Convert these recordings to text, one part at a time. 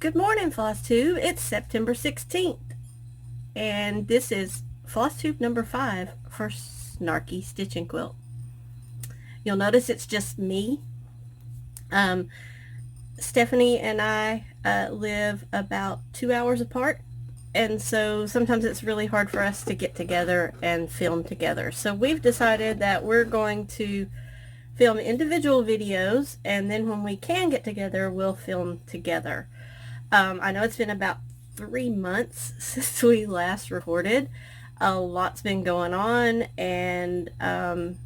Good morning, FlossTube. It's September 16th, and this is FlossTube number 5 for Snarky Stitching Quilt. You'll notice it's just me. Stephanie and I live about 2 hours apart, and so sometimes it's really hard for us to get together and film together. So we've decided that we're going to film individual videos, and then when we can get together, we'll film together. I know it's been about 3 months since we last recorded. A lot's been going on, and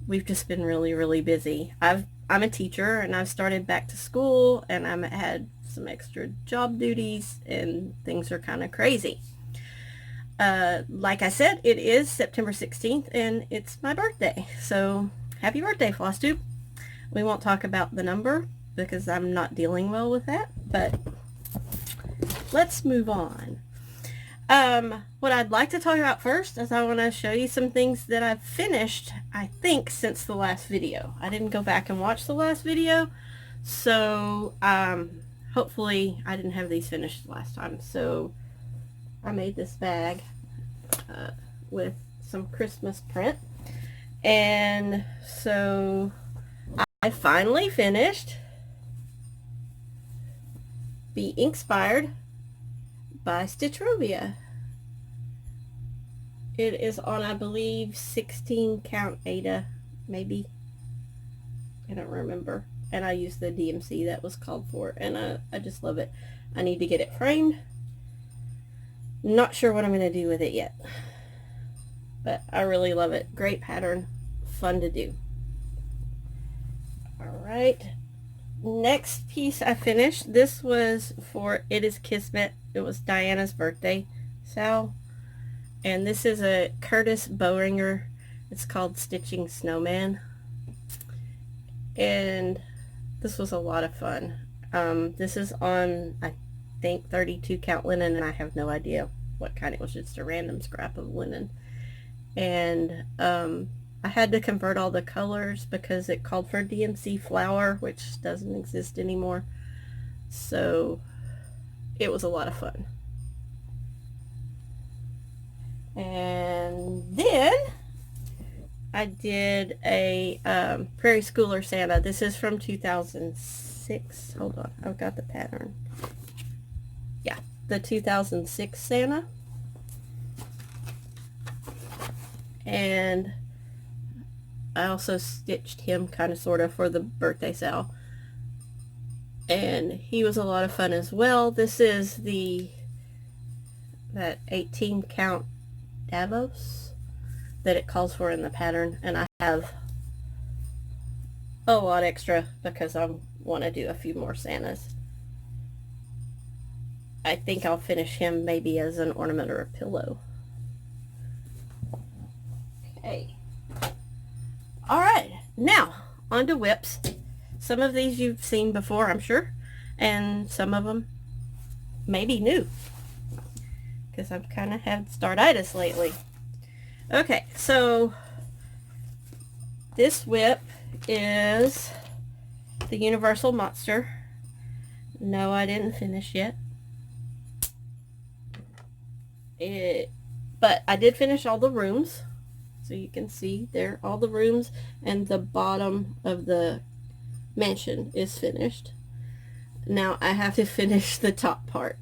we've just been really busy. I'm a teacher, and I've started back to school, and I've had some extra job duties, and things are kind of crazy. Like I said, it is September 16th, and it's my birthday. So happy birthday, FlossTube. We won't talk about the number because I'm not dealing well with that, but let's move on. What I'd like to talk about first is I want to show you some things that I've finished, I think, since the last video. I didn't go back and watch the last video, so hopefully I didn't have these finished last time. So I made this bag with some Christmas print, and so I finally finished Be Inkspired by Stitchrovia. It is on, I believe, 16 count Aida, maybe. I don't remember. And I used the DMC that was called for, and I just love it. I need to get it framed. Not sure what I'm going to do with it yet, but I really love it. Great pattern, fun to do. Alright, next piece I finished. This was for It Is Kismet. It was Diana's birthday, Sal. And this is a Curtis Boehringer. It's called Stitching Snowman. And this was a lot of fun. This is on, I think, 32 count linen, and I have no idea what kind. It was just a random scrap of linen. And I had to convert all the colors because it called for DMC flower, which doesn't exist anymore. So it was a lot of fun. And then I did a Prairie Schooler Santa. This is from 2006. Hold on, I've got the pattern. Yeah, the 2006 Santa. And I also stitched him kind of sort of for the birthday Sal. And he was a lot of fun as well. This is that 18 count Davos that it calls for in the pattern, and I have a lot extra because I want to do a few more Santas. I think I'll finish him maybe as an ornament or a pillow. Okay. Alright, now on to whips. Some of these you've seen before, I'm sure, and some of them may be new because I've kind of had startitis lately. Okay, so this whip is the Universal Monster. No, I didn't finish yet. But I did finish all the rooms. So you can see there all the rooms, and the bottom of the mansion is finished. Now I have to finish the top part.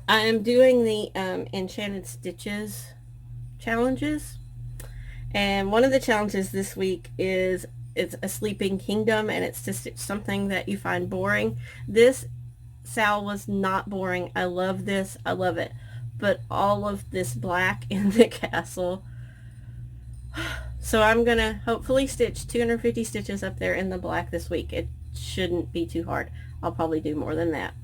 I am doing the Enchanted Stitches challenges, and one of the challenges this week is it's a Sleeping Kingdom, and it's to stitch something that you find boring. This Sal was not boring. I love this. I love it. But all of this black in the castle. So I'm gonna hopefully stitch 250 stitches up there in the black this week. It shouldn't be too hard. I'll probably do more than that.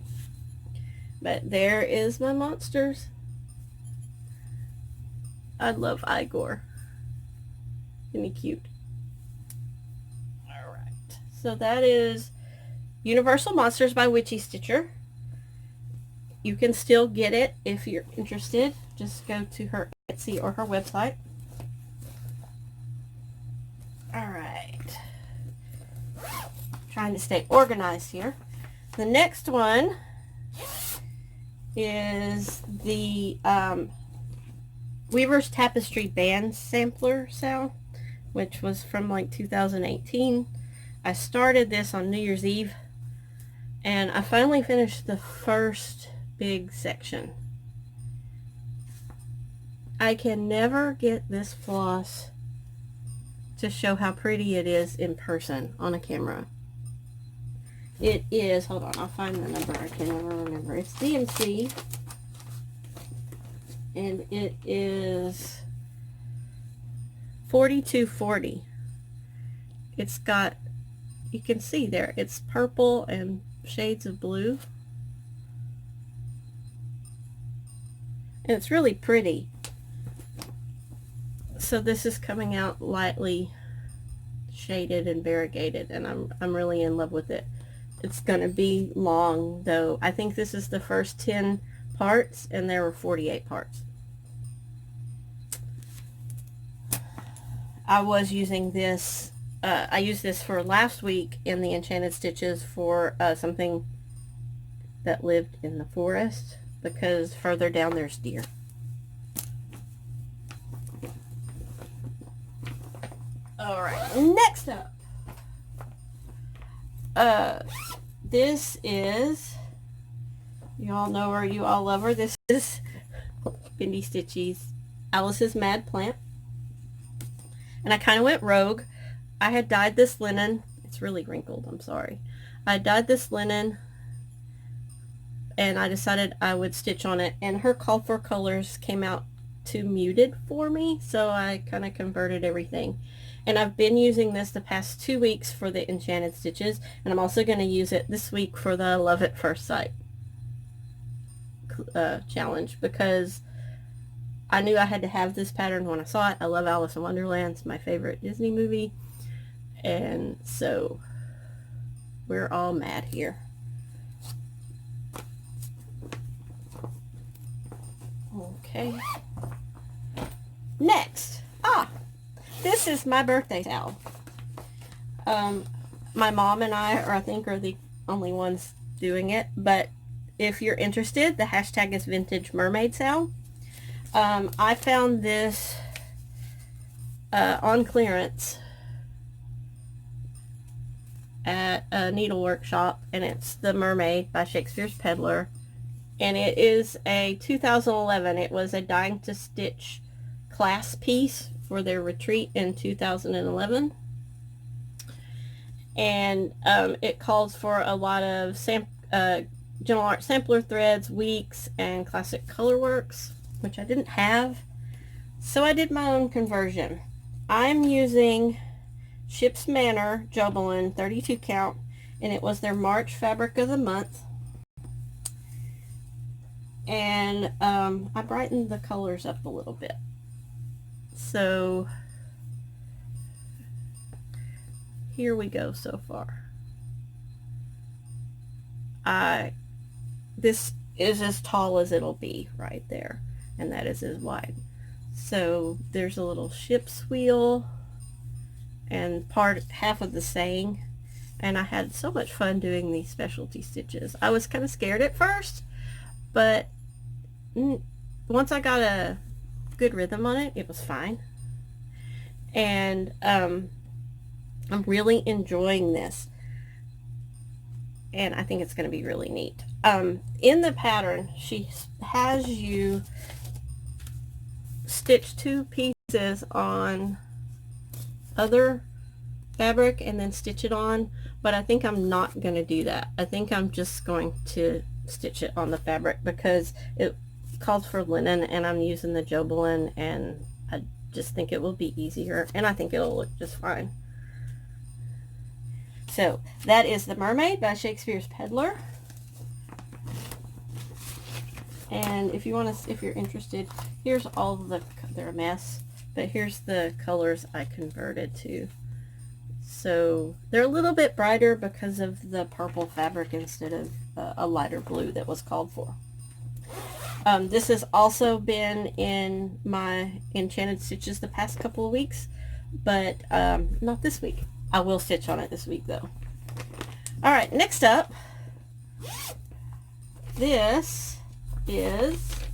But there is my monsters. I love Igor. Isn't he cute? Alright. So that is Universal Monsters by Witchy Stitcher. You can still get it if you're interested. Just go to her Etsy or her website. Alright. Trying to stay organized here. The next one is the Weaver's Tapestry Band Sampler sound, which was from like 2018. I started this on New Year's Eve, and I finally finished the first big section. I can never get this floss to show how pretty it is in person on a camera. It is, hold on, I'll find the number, I can never remember. It's DMC, and it is 4240. It's got, you can see there, it's purple and shades of blue. And it's really pretty. So this is coming out lightly shaded and variegated, and I'm really in love with it. It's going to be long, though. I think this is the first 10 parts, and there were 48 parts. I was using this, I used this for last week in the Enchanted Stitches for something that lived in the forest, because further down there's deer. Alright, next up. This is, you all know her, you all love her. This is Bendy Stitchy's Alice's Mad Plant. And I kind of went rogue. I had dyed this linen. It's really wrinkled, I'm sorry. I dyed this linen, and I decided I would stitch on it. And her call for colors came out too muted for me, so I kind of converted everything. And I've been using this the past 2 weeks for the Enchanted Stitches, and I'm also going to use it this week for the Love at First Sight challenge, because I knew I had to have this pattern when I saw it. I love Alice in Wonderland. It's my favorite Disney movie, and so we're all mad here. Okay. Next. This is my birthday towel. My mom and I I think are the only ones doing it, but if you're interested, the hashtag is Vintage Mermaid Sale. I found this on clearance at a needle workshop, and it's The Mermaid by Shakespeare's Peddler, and it is a 2011. It was a Dying to Stitch class piece for their retreat in 2011, and it calls for a lot of Gentle Art sampler threads, weeks, and classic color works, which I didn't have, so I did my own conversion. I'm using Ship's Manor Jobelin 32 count, and it was their March fabric of the month, and I brightened the colors up a little bit. So here we go so far. This is as tall as it'll be right there, and that is as wide. So there's a little ship's wheel and half of the saying, and I had so much fun doing these specialty stitches. I was kind of scared at first, but once I got a good rhythm on it, it was fine. And I'm really enjoying this, and I think it's going to be really neat. In the pattern, she has you stitch 2 pieces on other fabric and then stitch it on, but I think I'm not going to do that. I think I'm just going to stitch it on the fabric because it calls for linen, and I'm using the Jobelin, and I just think it will be easier, and I think it'll look just fine. So that is The Mermaid by Shakespeare's Peddler. And if you're interested, here's all the, they're a mess, but here's the colors I converted to. So they're a little bit brighter because of the purple fabric instead of a lighter blue that was called for. This has also been in my Enchanted Stitches the past couple of weeks, but not this week. I will stitch on it this week though. Alright, next up, this is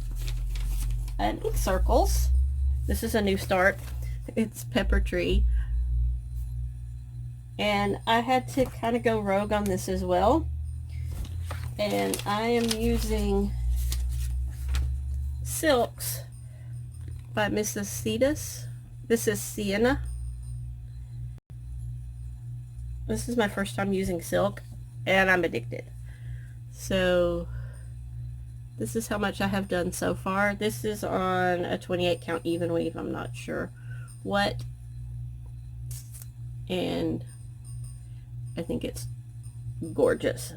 an Ink Circles. This is a new start. It's Pepper Tree. And I had to kind of go rogue on this as well. And I am using Silks by Mrs. Cetus. This is Sienna. This is my first time using silk, and I'm addicted. So this is how much I have done so far. This is on a 28 count even weave. I'm not sure what. And I think it's gorgeous.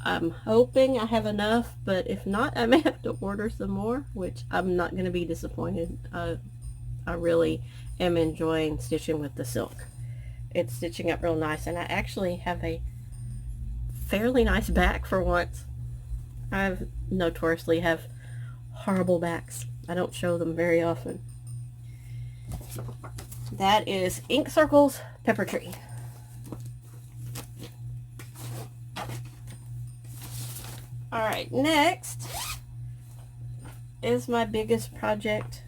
I'm hoping I have enough, but if not, I may have to order some more, which I'm not going to be disappointed. I really am enjoying stitching with the silk. It's stitching up real nice, and I actually have a fairly nice back for once. I notoriously have horrible backs. I don't show them very often. That is Ink Circles Pepper Tree. Alright, next is my biggest project.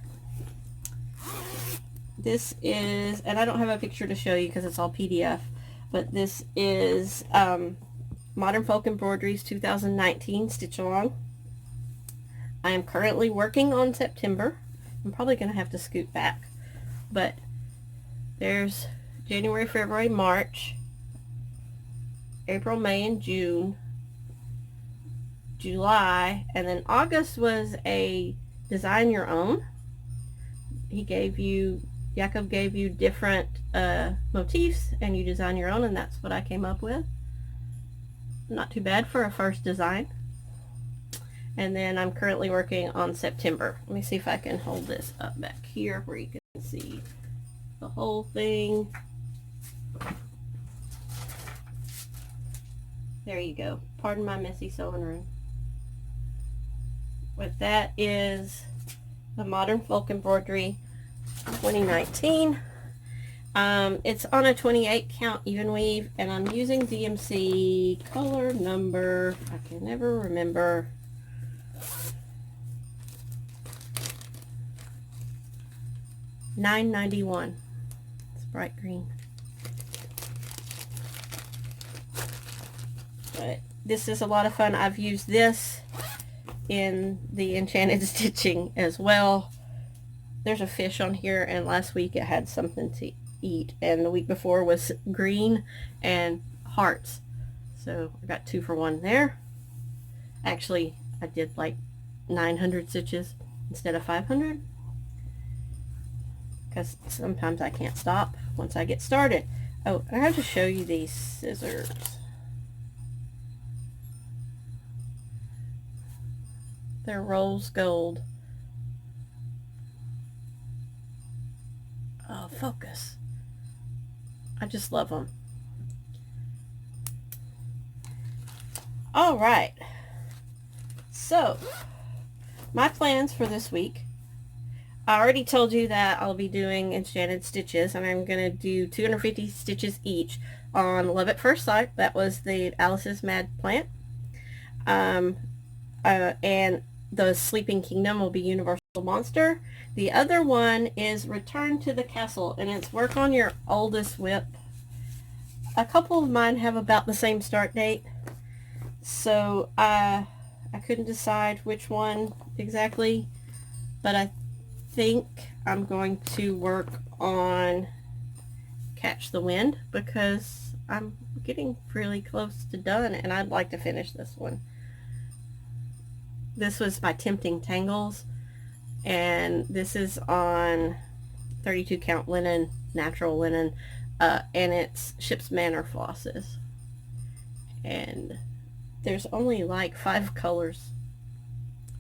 This is, and I don't have a picture to show you because it's all PDF, but this is Modern Folk Embroideries 2019 Stitch Along. I am currently working on September. I'm probably going to have to scoot back, but there's January, February, March, April, May, and June, July, and then August was a design your own. Jakob gave you different motifs, and you design your own, and that's what I came up with. Not too bad for a first design. And then I'm currently working on September. Let me see if I can hold this up back here where you can see the whole thing. There you go. Pardon my messy sewing room. But that is the Modern Folk Embroidery 2019. It's on a 28 count even weave, and I'm using DMC color number, I can never remember, $9.91. It's bright green. But this is a lot of fun. I've used this in the Enchanted Stitching as well. There's a fish on here, and last week it had something to eat, and the week before was green and hearts. So I got 2 for 1 there. Actually, I did like 900 stitches instead of 500 because sometimes I can't stop once I get started. Oh, I have to show you these scissors. They're rose gold. Oh, focus. I just love them. All right. So, my plans for this week. I already told you that I'll be doing Enchanted Stitches, and I'm going to do 250 stitches each on Love at First Sight. That was the Alice's Mad Plant. And the Sleeping Kingdom will be Universal Monster. The other one is Return to the Castle, and it's Work on Your Oldest Whip. A couple of mine have about the same start date, so I couldn't decide which one exactly, but I think I'm going to work on Catch the Wind because I'm getting really close to done, and I'd like to finish this one. This was by Tempting Tangles, and this is on 32 count linen, natural linen, and it's Ship's Manor flosses. And there's only like 5 colors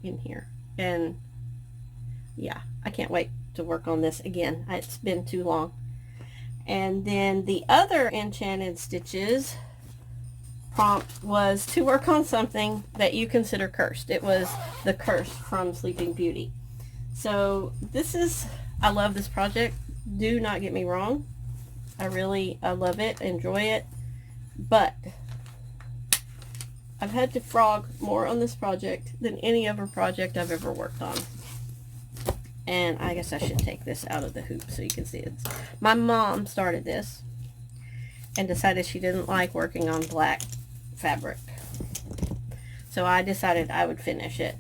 in here, and yeah, I can't wait to work on this again. It's been too long. And then the other Enchanted Stitches prompt was to work on something that you consider cursed. It was the curse from Sleeping Beauty. So this is, I love this project. Do not get me wrong. I love it, enjoy it, but I've had to frog more on this project than any other project I've ever worked on. And I guess I should take this out of the hoop so you can see it. My mom started this and decided she didn't like working on black fabric. So I decided I would finish it.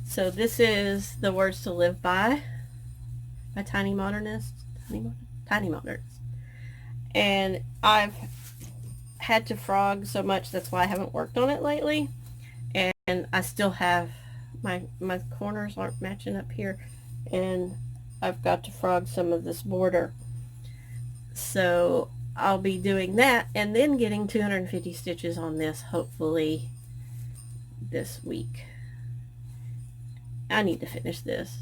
So this is The Words to Live By Tiny Modernists. Tiny Modernists. And I've had to frog so much, that's why I haven't worked on it lately. And I still have my corners aren't matching up here, and I've got to frog some of this border. So I'll be doing that and then getting 250 stitches on this hopefully this week. I need to finish this.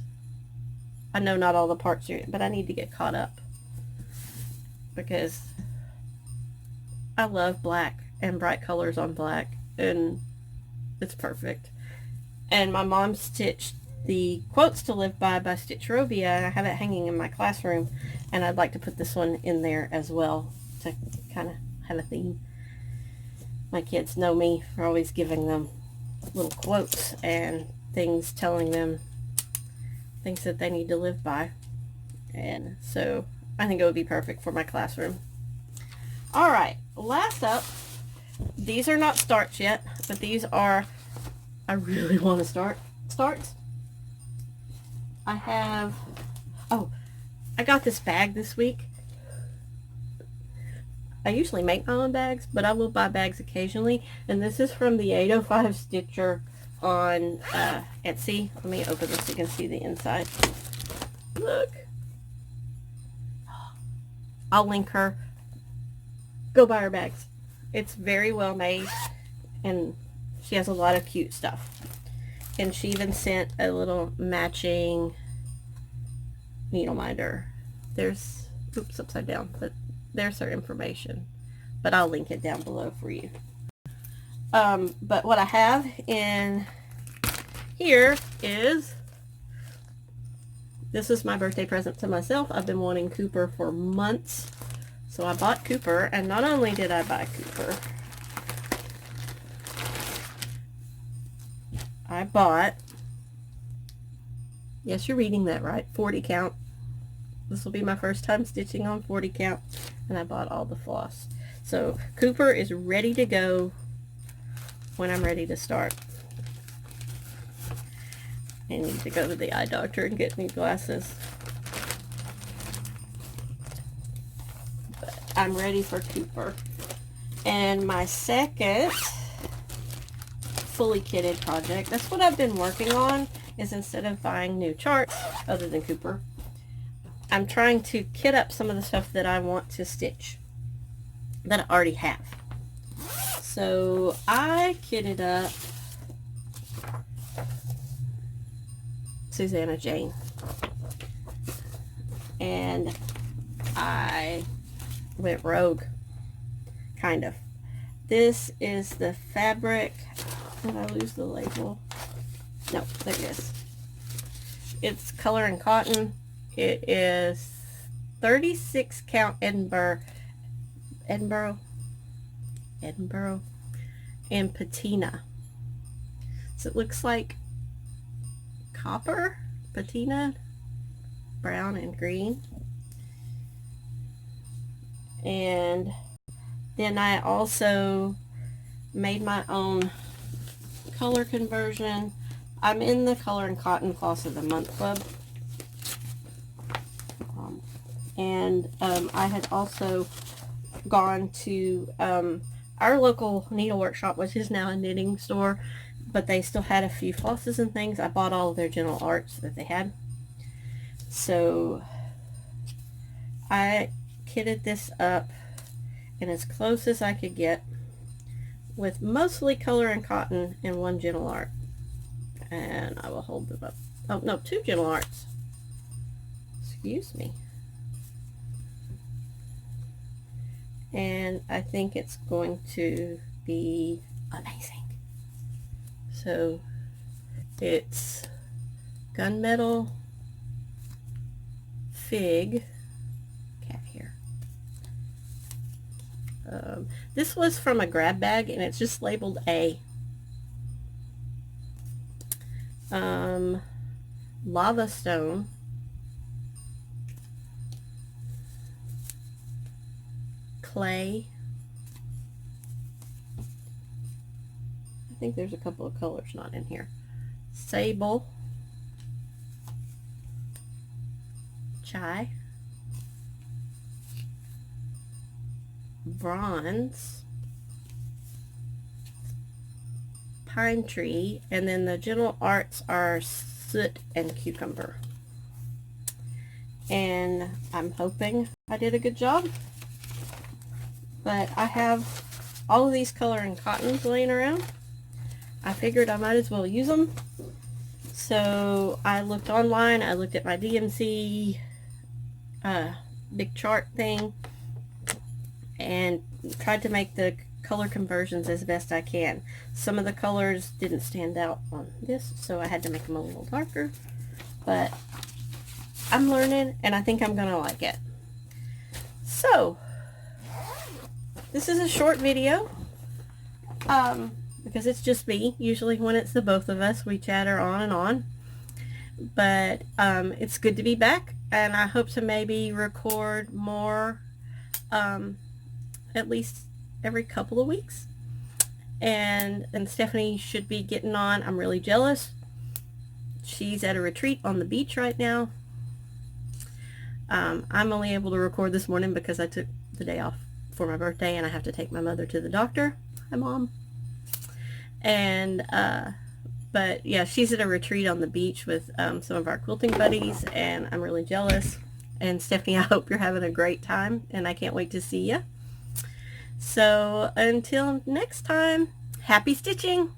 I know not all the parts are in it, but I need to get caught up because I love black and bright colors on black, and it's perfect. And my mom stitched the Quotes to Live By Stitchrovia, and I have it hanging in my classroom, and I'd like to put this one in there as well to kind of have a theme. My kids know me for always giving them little quotes and things, telling them things that they need to live by, and so I think it would be perfect for my classroom. Alright, last up, these are not starts yet, but these are, I really want to starts. I have, oh, I got this bag this week. I usually make my own bags, but I will buy bags occasionally, and this is from the 805 Stitcher on Etsy. Let me open this so you can see the inside. Look. I'll link her. Go buy her bags. It's very well made, and she has a lot of cute stuff. And she even sent a little matching needle minder. There's, oops, upside down, but there's her information. But I'll link it down below for you. But what I have in here is, this is my birthday present to myself. I've been wanting Cooper for months. So I bought Cooper, and not only did I buy Cooper, I bought, yes, you're reading that right, 40 count. This will be my first time stitching on 40 count, and I bought all the floss. So Cooper is ready to go when I'm ready to start. I need to go to the eye doctor and get new glasses. But I'm ready for Cooper. And my second fully kitted project, that's what I've been working on, is instead of buying new charts, other than Cooper, I'm trying to kit up some of the stuff that I want to stitch that I already have. So I kitted up Susanna Jane, and I went rogue, kind of. This is the fabric. Did I lose the label? No, there it is. It's Color and Cotton. It is 36 count Edinburgh, and patina. So it looks like copper, patina, brown and green. And then I also made my own color conversion. I'm in the Color and Cotton Floss of the Month Club. I had also gone to our local needle workshop, which is now a knitting store, but they still had a few flosses and things. I bought all of their Gentle Arts that they had. So I kitted this up and as close as I could get with mostly Color and Cotton and one Gentle Art. And I will hold them up. Oh no, two Gentle Arts. Excuse me. And I think it's going to be amazing. So it's Gunmetal, Fig, cat here, This was from a grab bag and it's just labeled A. Lava stone, clay. I think there's a couple of colors not in here. Sable, chai, bronze, pine tree, and then the general arts are soot and cucumber. And I'm hoping I did a good job. But I have all of these coloring cottons laying around. I figured I might as well use them. So I looked online, I looked at my DMC big chart thing, and tried to make the color conversions as best I can. Some of the colors didn't stand out on this, so I had to make them a little darker. But I'm learning, and I think I'm gonna like it. So this is a short video, because it's just me. Usually when it's the both of us, we chatter on and on. But it's good to be back, and I hope to maybe record more, at least every couple of weeks. And Stephanie should be getting on. I'm really jealous. She's at a retreat on the beach right now. I'm only able to record this morning because I took the day off for my birthday and I have to take my mother to the doctor. Hi, Mom. And but yeah, she's at a retreat on the beach with some of our quilting buddies, and I'm really jealous. And Stephanie, I hope you're having a great time, and I can't wait to see you. So until next time, happy stitching!